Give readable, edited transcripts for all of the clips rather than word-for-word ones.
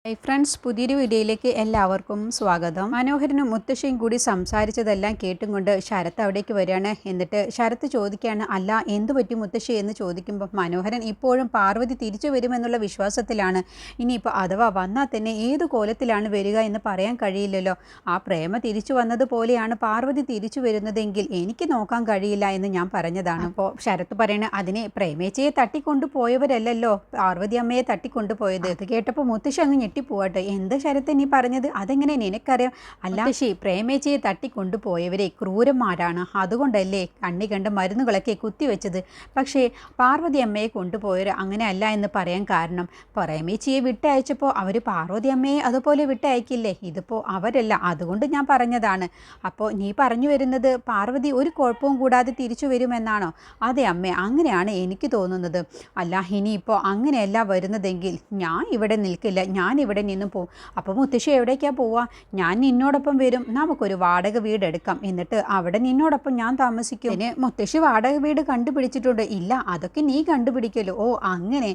Hi friends, പുതിയൊരു വീഡിയോയിലേക്ക് എല്ലാവർക്കും സ്വാഗതം. മനോഹരനും മുത്തശ്ശിയും കൂടി സംസാരിച്ചതെല്ലാം കേട്ടും കൊണ്ട് ശരത്ത് അവിടേക്ക് വരികയാണ്. എന്നിട്ട് ശരത്ത് ചോദിക്കുകയാണ്, അല്ല എന്തു പറ്റി മുത്തശ്ശി എന്ന് ചോദിക്കുമ്പോൾ മനോഹരൻ ഇപ്പോഴും പാർവതി തിരിച്ചു വരുമെന്നുള്ള വിശ്വാസത്തിലാണ്. ഇനിയിപ്പോൾ അഥവാ വന്നാൽ തന്നെ ഏത് കോലത്തിലാണ് വരിക എന്ന് പറയാൻ കഴിയില്ലല്ലോ. ആ പ്രേമ തിരിച്ചു വന്നതുപോലെയാണ് പാർവതി തിരിച്ചു വരുന്നതെങ്കിൽ എനിക്ക് നോക്കാൻ കഴിയില്ല എന്ന് ഞാൻ പറഞ്ഞതാണ്. അപ്പോൾ ശരത്ത് പറയണ, അതിനെ പ്രേമേച്ചയെ തട്ടിക്കൊണ്ടുപോയവരല്ലല്ലോ പാർവതി അമ്മയെ തട്ടിക്കൊണ്ടുപോയത്. അത് കേട്ടപ്പോൾ മുത്തശ്ശി അങ്ങ് പോവാട്ടെ. എന്ത് ശരത്ത് നീ പറഞ്ഞത്? അതെങ്ങനെ നിനക്കറിയാം? അല്ല ശി, പ്രേമേച്ചയെ തട്ടിക്കൊണ്ടുപോയവരെ ക്രൂരന്മാരാണ്, അതുകൊണ്ടല്ലേ കണ്ണി കണ്ട മരുന്നുകളൊക്കെ കുത്തിവെച്ചത്. പക്ഷേ പാർവതി അമ്മയെ കൊണ്ടുപോയവർ അങ്ങനെ അല്ല എന്ന് പറയാൻ കാരണം, പ്രേമേച്ചിയെ വിട്ടയച്ചപ്പോൾ അവർ പാർവതി അമ്മയെ അതുപോലെ വിട്ടയക്കില്ലേ? ഇതിപ്പോൾ അവരല്ല, അതുകൊണ്ട് ഞാൻ പറഞ്ഞതാണ്. അപ്പോൾ നീ പറഞ്ഞു വരുന്നത് പാർവതി ഒരു കുഴപ്പവും കൂടാതെ തിരിച്ചു വരുമെന്നാണോ? അതെ അമ്മേ, അങ്ങനെയാണ് എനിക്ക് തോന്നുന്നത്. അല്ല, ഇനിയിപ്പോൾ അങ്ങനെയല്ല വരുന്നതെങ്കിൽ ഞാൻ ഇവിടെ നിൽക്കില്ല, ഞാൻ ഇവിടെ നിന്നും പോവും. അപ്പോൾ മുത്തശ്ശി എവിടേക്കാണ് പോവുക? ഞാൻ നിന്നോടൊപ്പം വരും, നമുക്കൊരു വാടക വീട് എടുക്കാം, എന്നിട്ട് അവിടെ നിന്നോടൊപ്പം ഞാൻ താമസിക്കും. പിന്നെ മുത്തശ്ശി വാടക വീട് കണ്ടുപിടിച്ചിട്ടുണ്ട്. ഇല്ല, അതൊക്കെ നീ കണ്ടുപിടിക്കല്ലോ. ഓ അങ്ങനെ.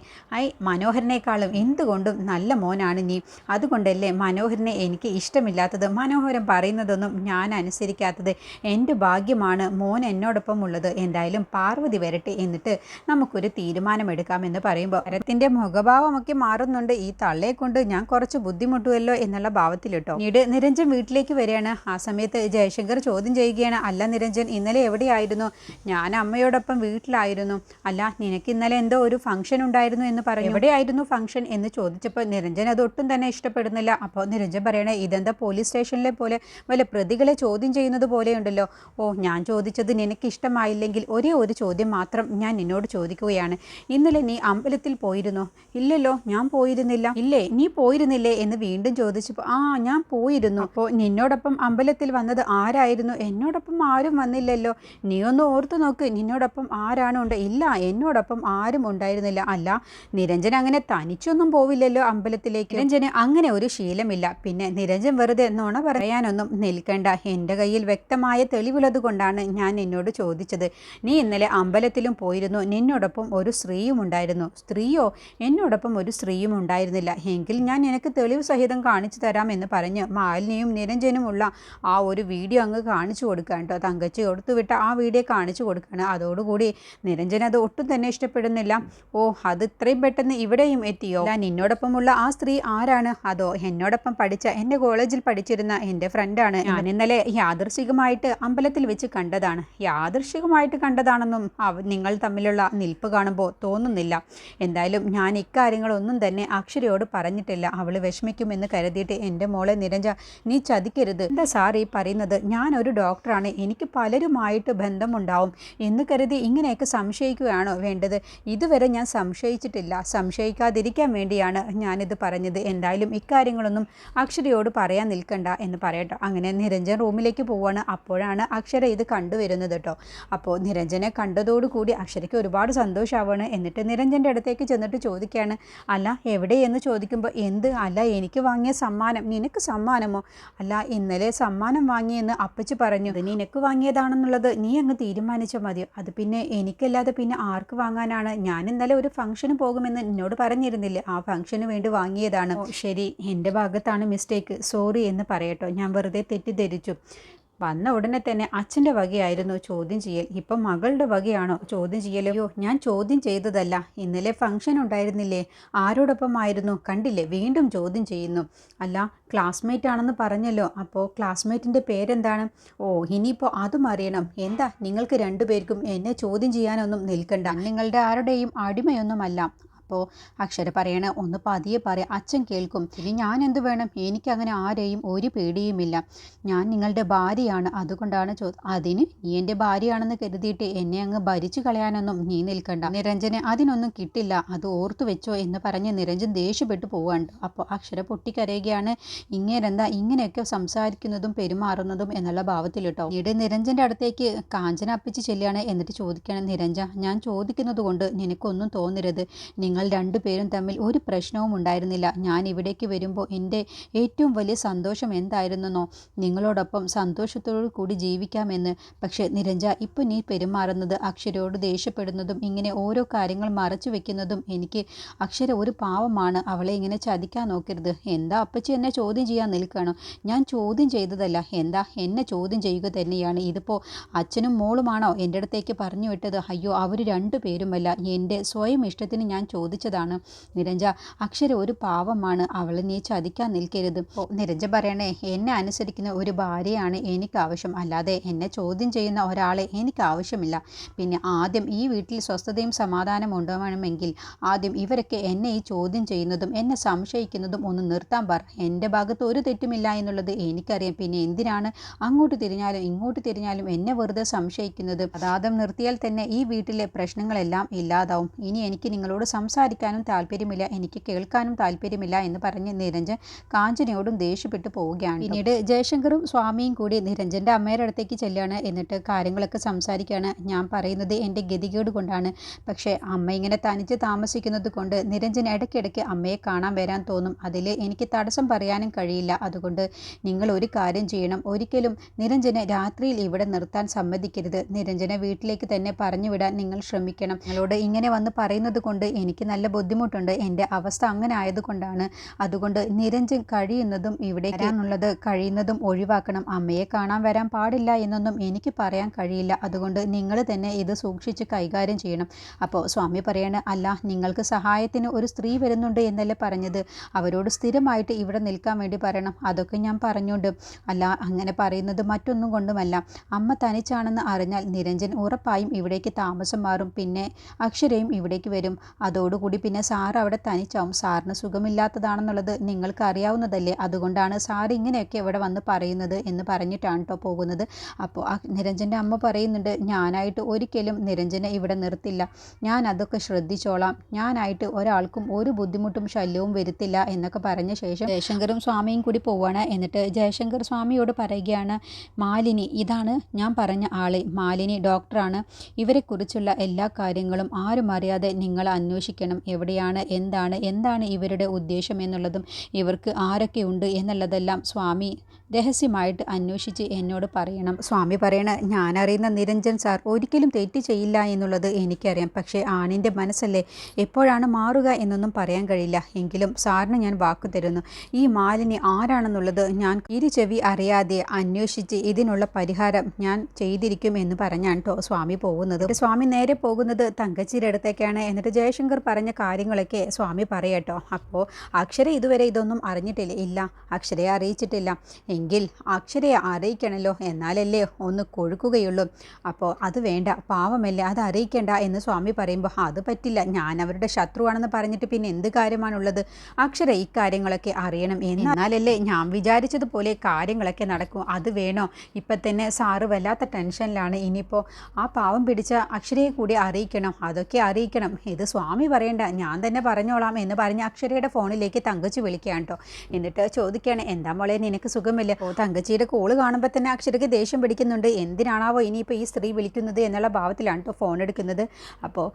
മനോഹരനേക്കാളും എന്തുകൊണ്ടും നല്ല മോനാണ് നീ, അതുകൊണ്ടല്ലേ മനോഹരനെ എനിക്ക് ഇഷ്ടമില്ലാത്തത്. മനോഹരൻ പറയുന്നതൊന്നും ഞാൻ അനുസരിക്കാത്തത് എൻ്റെ ഭാഗ്യമാണ് മോൻ എന്നോടൊപ്പം ഉള്ളത്. എന്തായാലും പാർവതി വരട്ടെ, എന്നിട്ട് നമുക്കൊരു തീരുമാനമെടുക്കാമെന്ന് പറയുമ്പോൾ ശരത്തിൻ്റെ മുഖഭാവമൊക്കെ മാറുന്നുണ്ട്. ഈ തള്ളയെ കൊണ്ട് ഞാൻ കുറച്ച് ബുദ്ധിമുട്ടുമല്ലോ എന്നുള്ള ഭാവത്തിലിട്ടോ. പിന്നീട് നിരഞ്ജൻ വീട്ടിലേക്ക് വരികയാണ്. ആ സമയത്ത് ജയശങ്കർ ചോദ്യം ചെയ്യുകയാണ്, അല്ല നിരഞ്ജൻ, ഇന്നലെ എവിടെയായിരുന്നു? ഞാൻ അമ്മയോടൊപ്പം വീട്ടിലായിരുന്നു. അല്ല, നിനക്ക് ഇന്നലെ എന്തോ ഒരു ഫംഗ്ഷൻ ഉണ്ടായിരുന്നു എന്ന് പറഞ്ഞു. എവിടെയായിരുന്നു ഫംഗ്ഷൻ എന്ന് ചോദിച്ചപ്പോൾ നിരഞ്ജൻ അതൊട്ടും തന്നെ ഇഷ്ടപ്പെടുന്നില്ല. അപ്പോൾ നിരഞ്ജൻ പറയണേ, ഇതെന്താ പോലീസ് സ്റ്റേഷനിലെ പോലെ വല്ല പ്രതികളെ ചോദ്യം ചെയ്യുന്നത് പോലെയുണ്ടല്ലോ. ഓ, ഞാൻ ചോദിച്ചത് നിനക്ക് ഇഷ്ടമായില്ലെങ്കിൽ ഒരേ ഒരു ചോദ്യം മാത്രം ഞാൻ നിന്നോട് ചോദിക്കുകയാണ്. ഇന്നലെ നീ അമ്പലത്തിൽ പോയിരുന്നോ? ഇല്ലല്ലോ, ഞാൻ പോയിരുന്നില്ല. ഇല്ലേ, നീ പോയിരുന്നില്ലേ എന്ന് വീണ്ടും ചോദിച്ചപ്പോൾ ഞാൻ പോയിരുന്നു. അപ്പോൾ നിന്നോടൊപ്പം അമ്പലത്തിൽ വന്നത് ആരായിരുന്നു? എന്നോടൊപ്പം ആരും വന്നില്ലല്ലോ. നീ ഒന്ന് ഓർത്തു നോക്ക്, നിന്നോടൊപ്പം ആരാണ് ഉണ്ട്? ഇല്ല, എന്നോടൊപ്പം ആരും ഉണ്ടായിരുന്നില്ല. അല്ല, നിരഞ്ജൻ അങ്ങനെ തനിച്ചൊന്നും പോവില്ലല്ലോ അമ്പലത്തിലേക്ക്. നിരഞ്ജന് അങ്ങനെ ഒരു ശീലമില്ല. പിന്നെ നിരഞ്ജൻ വെറുതെ നുണ പറയാനൊന്നും നിൽക്കണ്ട. എൻ്റെ കയ്യിൽ വ്യക്തമായ തെളിവുള്ളത് കൊണ്ടാണ് ഞാൻ നിന്നോട് ചോദിച്ചത്. നീ ഇന്നലെ അമ്പലത്തിലും പോയിരുന്നു, നിന്നോടൊപ്പം ഒരു സ്ത്രീയും ഉണ്ടായിരുന്നു. സ്ത്രീയോ? എന്നോടൊപ്പം ഒരു സ്ത്രീയും ഉണ്ടായിരുന്നില്ല. എങ്കിൽ ഞാൻ നിനക്ക് തെളിവ് സഹിതം കാണിച്ചു തരാം എന്ന് പറഞ്ഞ് മാലിനിയും നിരഞ്ജനുമുള്ള ആ ഒരു വീഡിയോ അങ്ങ് കാണിച്ചു കൊടുക്കുക കേട്ടോ. തങ്കച്ചി കൊടുത്തുവിട്ട ആ വീഡിയോ കാണിച്ചു കൊടുക്കുകയാണ്. അതോടുകൂടി നിരഞ്ജൻ അത് ഒട്ടും തന്നെ ഇഷ്ടപ്പെടുന്നില്ല. ഓ, അത് ഇത്രയും പെട്ടെന്ന് ഇവിടെയും എത്തിയോ? അല്ല, നിന്നോടൊപ്പമുള്ള ആ സ്ത്രീ ആരാണ്? അതോ എന്നോടൊപ്പം പഠിച്ച, എൻ്റെ കോളേജിൽ പഠിച്ചിരുന്ന എൻ്റെ ഫ്രണ്ടാണ്. ഞാൻ ഇന്നലെ യാദൃശികമായിട്ട് അമ്പലത്തിൽ വെച്ച് കണ്ടതാണ്. യാദൃശികമായിട്ട് കണ്ടതാണെന്നും നിങ്ങൾ തമ്മിലുള്ള നിൽപ്പ് കാണുമ്പോൾ തോന്നുന്നില്ല. എന്തായാലും ഞാൻ ഇക്കാര്യങ്ങളൊന്നും തന്നെ അക്ഷരയോട് പറഞ്ഞിട്ടില്ല. അവൾ വിഷമിക്കുമെന്ന് കരുതിയിട്ട് എൻ്റെ മോളെ നിരഞ്ജ, നീ ചതിക്കരുത്. എന്താ സാർ ഈ പറയുന്നത്? ഞാനൊരു ഡോക്ടറാണ്, എനിക്ക് പലരുമായിട്ട് ബന്ധമുണ്ടാവും എന്ന് കരുതി ഇങ്ങനെയൊക്കെ സംശയിക്കുകയാണോ വേണ്ടത്? ഇതുവരെ ഞാൻ സംശയിച്ചിട്ടില്ല. സംശയിക്കാതിരിക്കാൻ വേണ്ടിയാണ് ഞാനിത് പറഞ്ഞത്. എന്തായാലും ഇക്കാര്യങ്ങളൊന്നും അക്ഷരയോട് പറയാൻ നിൽക്കണ്ട എന്ന് പറയട്ടോ. അങ്ങനെ നിരഞ്ജൻ റൂമിലേക്ക് പോവുകയാണ്. അപ്പോഴാണ് അക്ഷര ഇത് കണ്ടുവരുന്നത് കേട്ടോ. അപ്പോൾ നിരഞ്ജനെ കണ്ടതോടുകൂടി അക്ഷരയ്ക്ക് ഒരുപാട് സന്തോഷമാവുകയാണ്. എന്നിട്ട് നിരഞ്ജൻ്റെ അടുത്തേക്ക് ചെന്നിട്ട് ചോദിക്കുകയാണ്, അല്ല എവിടെയെന്ന് ചോദിക്കുമ്പോൾ, എന്ത്? അല്ല, എനിക്ക് വാങ്ങിയ സമ്മാനം. നിനക്ക് സമ്മാനമോ? അല്ല, ഇന്നലെ സമ്മാനം വാങ്ങിയെന്ന് അപ്പച്ചി പറഞ്ഞു. അത് നിനക്ക് വാങ്ങിയതാണെന്നുള്ളത് നീ അങ്ങ് തീരുമാനിച്ചാൽ മതിയോ? അത് പിന്നെ എനിക്കല്ലാതെ പിന്നെ ആർക്ക് വാങ്ങാനാണ്? ഞാൻ ഇന്നലെ ഒരു ഫംഗ്ഷന് പോകുമെന്ന് എന്നോട് പറഞ്ഞിരുന്നില്ലേ? ആ ഫംഗ്ഷന് വേണ്ടി വാങ്ങിയതാണ്. ശരി, എൻ്റെ ഭാഗത്താണ് മിസ്റ്റേക്ക്, സോറി എന്ന് പറയട്ടോ. ഞാൻ വെറുതെ തെറ്റിദ്ധരിച്ചു. വന്ന ഉടനെ തന്നെ അച്ഛൻ്റെ വകയായിരുന്നു ചോദ്യം ചെയ്യൽ, ഇപ്പം മകളുടെ വകയാണോ ചോദ്യം ചെയ്യലോ? ഞാൻ ചോദ്യം ചെയ്തതല്ല. ഇന്നലെ ഫംഗ്ഷൻ ഉണ്ടായിരുന്നില്ലേ? ആരോടൊപ്പമായിരുന്നു? കണ്ടില്ലേ, വീണ്ടും ചോദ്യം ചെയ്യുന്നു. അല്ല, ക്ലാസ്മേറ്റ് ആണെന്ന് പറഞ്ഞല്ലോ. അപ്പോൾ ക്ലാസ്മേറ്റിൻ്റെ പേരെന്താണ്? ഓ, ഇനിയിപ്പോൾ അതും അറിയണം. എന്താ, നിങ്ങൾക്ക് രണ്ടുപേർക്കും എന്നെ ചോദ്യം ചെയ്യാനൊന്നും നിൽക്കണ്ട. നിങ്ങളുടെ ആരുടെയും അടിമയൊന്നുമല്ല. അപ്പോൾ അക്ഷര പറയണ, ഒന്ന് പതിയെ പറയാം, അച്ഛൻ കേൾക്കും. ഇനി ഞാൻ എന്ത് വേണം? എനിക്കങ്ങനെ ആരെയും ഒരു പേടിയുമില്ല. ഞാൻ നിങ്ങളുടെ ഭാര്യയാണ്, അതുകൊണ്ടാണ് അതിന് നീ എൻ്റെ ഭാര്യയാണെന്ന് കരുതിയിട്ട് എന്നെ അങ്ങ് ഭരിച്ചു കളയാനൊന്നും നീ നിൽക്കണ്ട. നിരഞ്ജന് അതിനൊന്നും കിട്ടില്ല, അത് ഓർത്തു വെച്ചോ എന്ന് പറഞ്ഞ് നിരഞ്ജൻ ദേഷ്യപ്പെട്ടു പോവാണ്ട്. അപ്പോൾ അക്ഷര പൊട്ടിക്കരയുകയാണ്. ഇങ്ങനെന്താ ഇങ്ങനെയൊക്കെ സംസാരിക്കുന്നതും പെരുമാറുന്നതും എന്നുള്ള ഭാവത്തിൽ കേട്ടോ. ഇവിടെ നിരഞ്ജൻ്റെ അടുത്തേക്ക് കാഞ്ചന അപ്പിച്ച് ചെല്ലുകയാണ്. എന്നിട്ട് ചോദിക്കുകയാണ്, നിരഞ്ജ, ഞാൻ ചോദിക്കുന്നത് കൊണ്ട് നിനക്കൊന്നും തോന്നരുത്. നിങ്ങൾ രണ്ടുപേരും തമ്മിൽ ഒരു പ്രശ്നവും ഉണ്ടായിരുന്നില്ല. ഞാൻ ഇവിടേക്ക് വരുമ്പോൾ എൻ്റെ ഏറ്റവും വലിയ സന്തോഷം എന്തായിരുന്നെന്നോ, നിങ്ങളോടൊപ്പം സന്തോഷത്തോടു കൂടി ജീവിക്കാമെന്ന്. പക്ഷേ നിരഞ്ജ, ഇപ്പോൾ നീ പെരുമാറുന്നത്, അക്ഷരയോട് ദേഷ്യപ്പെടുന്നതും ഇങ്ങനെ ഓരോ കാര്യങ്ങൾ മറച്ചു വെക്കുന്നതും എനിക്ക് അക്ഷര ഒരു പാവമാണ്, അവളെ ഇങ്ങനെ ചതിക്കാൻ നോക്കരുത്. എന്താ അപ്പച്ചി എന്നെ ചോദ്യം ചെയ്യാൻ നിൽക്കുകയാണോ? ഞാൻ ചോദ്യം ചെയ്തതല്ല. എന്താ എന്നെ ചോദ്യം ചെയ്യുക തന്നെയാണ്. ഇതിപ്പോൾ അച്ഛനും മോളുമാണോ എൻ്റെ അടുത്തേക്ക് പറഞ്ഞു വിട്ടത്? അയ്യോ, അവർ രണ്ടുപേരുമല്ല, എൻ്റെ സ്വയം ഇഷ്ടത്തിന് ഞാൻ ചോദിച്ചതാണ്. നിരഞ്ജ, അക്ഷര ഒരു പാവമാണ്, അവളെ നീ ചതിക്കാൻ നിൽക്കരുത്. നിരഞ്ജ പറയണേ, എന്നെ അനുസരിക്കുന്ന ഒരു ഭാര്യയാണ് എനിക്ക് ആവശ്യം, അല്ലാതെ എന്നെ ചോദ്യം ചെയ്യുന്ന ഒരാളെ എനിക്ക് ആവശ്യമില്ല. പിന്നെ ആദ്യം ഈ വീട്ടിൽ സ്വസ്ഥതയും സമാധാനം ഉണ്ടാവണമെങ്കിൽ ആദ്യം ഇവരൊക്കെ എന്നെ ഈ ചോദ്യം ചെയ്യുന്നതും എന്നെ സംശയിക്കുന്നതും ഒന്ന് നിർത്താൻ പറ. എൻ്റെ ഭാഗത്ത് ഒരു തെറ്റുമില്ല എന്നുള്ളത് എനിക്കറിയാം. പിന്നെ എന്തിനാണ് അങ്ങോട്ട് തിരിഞ്ഞാലും ഇങ്ങോട്ട് തിരിഞ്ഞാലും എന്നെ വെറുതെ സംശയിക്കുന്നത്? അതാദം നിർത്തിയാൽ തന്നെ ഈ വീട്ടിലെ പ്രശ്നങ്ങളെല്ലാം ഇല്ലാതാവും. ഇനി എനിക്ക് നിങ്ങളോട് സംസാരിക്കാനും താല്പര്യമില്ല, എനിക്ക് കേൾക്കാനും താല്പര്യമില്ല എന്ന് പറഞ്ഞ് നിരഞ്ജൻ കാഞ്ചനയോടും ദേഷ്യപ്പെട്ടു പോവുകയാണ്. പിന്നീട് ജയശങ്കറും സ്വാമിയും കൂടി നിരഞ്ജൻ്റെ അമ്മയുടെ അടുത്തേക്ക് ചെല്ലുകയാണ്. എന്നിട്ട് കാര്യങ്ങളൊക്കെ സംസാരിക്കുകയാണ്. ഞാൻ പറയുന്നത് എൻ്റെ ഗതികേട് കൊണ്ടാണ്, പക്ഷേ അമ്മ ഇങ്ങനെ തനിച്ച് താമസിക്കുന്നത് കൊണ്ട് നിരഞ്ജൻ ഇടയ്ക്കിടയ്ക്ക് അമ്മയെ കാണാൻ വരാൻ തോന്നും. അതിൽ എനിക്ക് തടസ്സം പറയാനും കഴിയില്ല. അതുകൊണ്ട് നിങ്ങൾ ഒരു കാര്യം ചെയ്യണം, ഒരിക്കലും നിരഞ്ജനെ രാത്രിയിൽ ഇവിടെ നിർത്താൻ സമ്മതിക്കരുത്. നിരഞ്ജനെ വീട്ടിലേക്ക് തന്നെ പറഞ്ഞു വിടാൻ നിങ്ങൾ ശ്രമിക്കണം. നിങ്ങളോട് ഇങ്ങനെ വന്ന് പറയുന്നത് കൊണ്ട് എനിക്ക് നല്ല ബുദ്ധിമുട്ടുണ്ട്, എൻ്റെ അവസ്ഥ അങ്ങനെ ആയതുകൊണ്ടാണ്. അതുകൊണ്ട് നിരഞ്ജൻ കഴിയുന്നതും ഇവിടെ വരാനുള്ളത് കഴിയുന്നതും ഒഴിവാക്കണം. അമ്മയെ കാണാൻ വരാൻ പാടില്ല എന്നൊന്നും എനിക്ക് പറയാൻ കഴിയില്ല. അതുകൊണ്ട് നിങ്ങൾ തന്നെ ഇത് സൂക്ഷിച്ച് കൈകാര്യം ചെയ്യണം. അപ്പോൾ സ്വാമി പറയാണ്, അല്ല, നിങ്ങൾക്ക് സഹായത്തിന് ഒരു സ്ത്രീ വരുന്നുണ്ട് എന്നല്ലേ പറഞ്ഞത്? അവരോട് സ്ഥിരമായിട്ട് ഇവിടെ നിൽക്കാൻ വേണ്ടി പറയണം. അതൊക്കെ ഞാൻ പറഞ്ഞുകൊണ്ട്. അല്ല, അങ്ങനെ പറയുന്നത് മറ്റൊന്നും കൊണ്ടുമല്ല. അമ്മ തനിച്ചാണെന്ന് അറിഞ്ഞാൽ നിരഞ്ജൻ ഉറപ്പായും ഇവിടേക്ക് താമസം മാറും. പിന്നെ അക്ഷരയും ഇവിടേക്ക് വരും. അതോടുകൂടി പിന്നെ സാറ് അവിടെ തനിച്ചാവും. സാറിന് സുഖമില്ലാത്തതാണെന്നുള്ളത് നിങ്ങൾക്ക് അറിയാവുന്നതല്ലേ? അതുകൊണ്ടാണ് സാർ ഇങ്ങനെയൊക്കെ ഇവിടെ വന്ന് പറയുന്നത് എന്ന് പറഞ്ഞിട്ടാണ് കേട്ടോ പോകുന്നത്. അപ്പോൾ നിരഞ്ജൻ്റെ അമ്മ പറയുന്നുണ്ട്, ഞാനായിട്ട് ഒരിക്കലും നിരഞ്ജനെ ഇവിടെ നിർത്തില്ല, ഞാൻ അതൊക്കെ ശ്രദ്ധിച്ചോളാം, ഞാനായിട്ട് ഒരാൾക്കും ഒരു ബുദ്ധിമുട്ടും ശല്യവും വരുത്തില്ല എന്നൊക്കെ പറഞ്ഞ ശേഷം ജയശങ്കറും സ്വാമിയും കൂടി പോവുകയാണ്. എന്നിട്ട് ജയശങ്കർ സ്വാമിയോട് പറയുകയാണ്, മാലിനി, ഇതാണ് ഞാൻ പറഞ്ഞ ആളെ, മാലിനി ഡോക്ടറാണ്. ഇവരെക്കുറിച്ചുള്ള എല്ലാ കാര്യങ്ങളും ആരും അറിയാതെ നിങ്ങൾ അന്വേഷിക്കണം. എവിടെയാണ്, എന്താണ് ഇവരുടെ ഉദ്ദേശം എന്നുള്ളതും ഇവർക്ക് ആരൊക്കെ ഉണ്ട് എന്നുള്ളതെല്ലാം സ്വാമി രഹസ്യമായിട്ട് അന്വേഷിച്ച് എന്നോട് പറയണം. സ്വാമി പറയണ, ഞാനറിയുന്ന നിരഞ്ജൻ സാർ ഒരിക്കലും തെറ്റ് ചെയ്യില്ല എന്നുള്ളത് എനിക്കറിയാം. പക്ഷേ ആണിൻ്റെ മനസ്സല്ലേ, എപ്പോഴാണ് മാറുക എന്നൊന്നും പറയാൻ കഴിയില്ല. എങ്കിലും സാറിന് ഞാൻ വാക്കു തരുന്നു, ഈ മാലിനി ആരാണെന്നുള്ളത് ഞാൻ ചെവി അറിയാതെ അന്വേഷിച്ച് ഇതിനുള്ള പരിഹാരം ഞാൻ ചെയ്തിരിക്കും എന്ന് പറഞ്ഞാണ് കേട്ടോ സ്വാമി പോകുന്നത്. സ്വാമി നേരെ പോകുന്നത് തങ്കച്ചിയുടെ അടുത്തേക്കാണ്. എന്നിട്ട് ജയശങ്കർ പറഞ്ഞ കാര്യങ്ങളൊക്കെ സ്വാമി പറയട്ടോ. അപ്പോൾ അക്ഷര ഇതുവരെ ഇതൊന്നും അറിഞ്ഞിട്ടില്ല. ഇല്ല, അക്ഷരയെ അറിയിച്ചിട്ടില്ല. എങ്കിൽ അക്ഷരയെ അറിയിക്കണമല്ലോ, എന്നാലല്ലേ ഒന്ന് കൊഴുക്കുകയുള്ളൂ. അപ്പോൾ അത് വേണ്ട, പാവമല്ലേ, അത് അറിയിക്കേണ്ട എന്ന് സ്വാമി പറയുമ്പോൾ, അത് പറ്റില്ല, ഞാൻ അവരുടെ ശത്രുവാണെന്ന് പറഞ്ഞിട്ട് പിന്നെ എന്ത് കാര്യമാണുള്ളത്? അക്ഷര ഈ കാര്യങ്ങളൊക്കെ അറിയണം, എന്നാലല്ലേ ഞാൻ വിചാരിച്ചതുപോലെ കാര്യങ്ങളൊക്കെ നടക്കും. അത് വേണോ? ഇപ്പം തന്നെ സാറ് വല്ലാത്ത ടെൻഷനിലാണ്. ഇനിയിപ്പോൾ ആ പാവം പിടിച്ച അക്ഷരയെ കൂടി അറിയിക്കണം, അതൊക്കെ അറിയിക്കണം. ഇത് സ്വാമി പറയണ്ട, ഞാൻ തന്നെ പറഞ്ഞോളാം എന്ന് പറഞ്ഞ് അക്ഷരയുടെ ഫോണിലേക്ക് തങ്കച്ചി വിളിക്കുകയാണ് കേട്ടോ. എന്നിട്ട് ചോദിക്കുകയാണ്, എന്താ മോളെ, നിനക്ക് സുഖമില്ല? ഓ, തങ്കച്ചിയുടെ കോള് കാണുമ്പോൾ തന്നെ അക്ഷരയ്ക്ക് ദേഷ്യം പിടിക്കുന്നുണ്ട്. എന്തിനാണാവോ ഇനിയിപ്പോൾ ഈ സ്ത്രീ വിളിക്കുന്നത് എന്നുള്ള ഭാവത്തിലാണ് കേട്ടോ ഫോൺ എടുക്കുന്നത്. അപ്പോൾ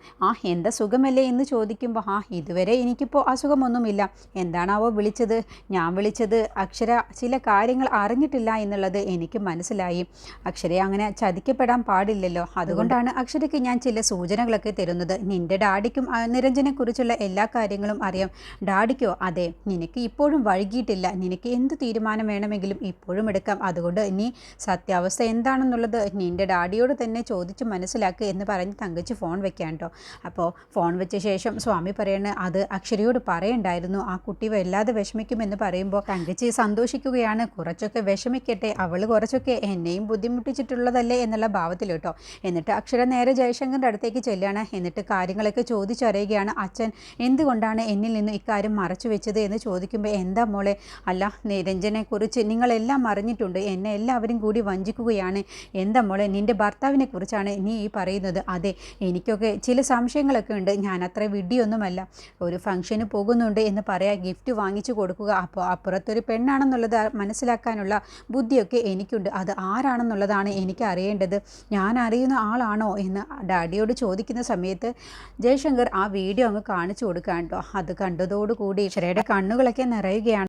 എന്താ സുഖമല്ലേ എന്ന് ചോദിക്കുമ്പോൾ, ഇതുവരെ എനിക്കിപ്പോൾ അസുഖമൊന്നുമില്ല. എന്താണാവോ വിളിച്ചത്? ഞാൻ വിളിച്ചത് അക്ഷര ചില കാര്യങ്ങൾ അറിഞ്ഞിട്ടില്ല എന്നുള്ളത് എനിക്ക് മനസ്സിലായി. അക്ഷരയെ അങ്ങനെ ചതിക്കപ്പെടാൻ പാടില്ലല്ലോ, അതുകൊണ്ടാണ് അക്ഷരയ്ക്ക് ഞാൻ ചില സൂചനകളൊക്കെ തരുന്നത്. നിൻ്റെ ഡാഡിക്കും നിരഞ്ജനെക്കുറിച്ചുള്ള എല്ലാ കാര്യങ്ങളും അറിയാം. ഡാഡിക്കോ? അതെ, നിനക്ക് ഇപ്പോഴും വൈകിയിട്ടില്ല, നിനക്ക് എന്ത് തീരുമാനം വേണമെങ്കിലും ഇപ്പോഴും എടുക്കാം. അതുകൊണ്ട് നീ സത്യാവസ്ഥ എന്താണെന്നുള്ളത് നിൻ്റെ ഡാഡിയോട് തന്നെ ചോദിച്ച് മനസ്സിലാക്കുക എന്ന് പറഞ്ഞ് തങ്കച്ചി ഫോൺ വെക്കാൻ കേട്ടോ. അപ്പോൾ ഫോൺ വെച്ച ശേഷം സ്വാമി പറയണ, അത് അക്ഷരയോട് പറയണ്ടായിരുന്നു, ആ കുട്ടി വല്ലാതെ വിഷമിക്കുമെന്ന് പറയുമ്പോൾ തങ്കച്ചി സന്തോഷിക്കുകയാണ്. കുറച്ചൊക്കെ വിഷമിക്കട്ടെ, അവൾ കുറച്ചൊക്കെ എന്നെയും ബുദ്ധിമുട്ടിച്ചിട്ടുള്ളതല്ലേ എന്നുള്ള ഭാവത്തിൽ കേട്ടോ. എന്നിട്ട് അക്ഷര നേരെ ജയശങ്കറിൻ്റെ അടുത്തേക്ക് ചെല്ലുകയാണ്. എന്നിട്ട് കാര്യങ്ങളൊക്കെ ചോദിച്ചറിയുകയാണ്. അച്ഛൻ എന്തുകൊണ്ടാണ് എന്നിൽ നിന്ന് ഇക്കാര്യം മറച്ചു വെച്ചത് എന്ന് ചോദിക്കുമ്പോൾ, എന്താ മോളെ, അല്ല, നിരഞ്ജനെക്കുറിച്ച് നിങ്ങളെല്ലാം അറിഞ്ഞിട്ടുണ്ട്, എന്നെ എല്ലാവരും കൂടി വഞ്ചിക്കുകയാണ്. എന്താ മോളെ, നിൻ്റെ ഭർത്താവിനെ കുറിച്ചാണ് നീ ഈ പറയുന്നത്? അതെ, എനിക്കൊക്കെ ചില സംശയങ്ങളൊക്കെ ഉണ്ട്, ഞാൻ അത്ര വിഡ്ഢിയൊന്നുമല്ല. ഒരു ഫംഗ്ഷന് പോകുന്നുണ്ട് എന്ന് പറയാം, ഗിഫ്റ്റ് വാങ്ങിച്ചു കൊടുക്കുക, അപ്പോൾ അപ്പുറത്തൊരു പെണ്ണാണെന്നുള്ളത് മനസ്സിലാക്കാനുള്ള ബുദ്ധിയൊക്കെ എനിക്കുണ്ട്. അത് ആരാണെന്നുള്ളതാണ് എനിക്ക് അറിയേണ്ടത്, ഞാൻ അറിയുന്ന ആളാണോ എന്ന് ഡാഡിയോട് ചോദിക്കുന്ന സമയത്ത് ജയശങ്കർ ആ വീട് വീഡിയോ അങ്ങ് കാണിച്ചു കൊടുക്കാൻ കേട്ടോ. അത് കണ്ടതോടുകൂടി അക്ഷരയുടെ കണ്ണുകളൊക്കെ നിറയുകയാണ്.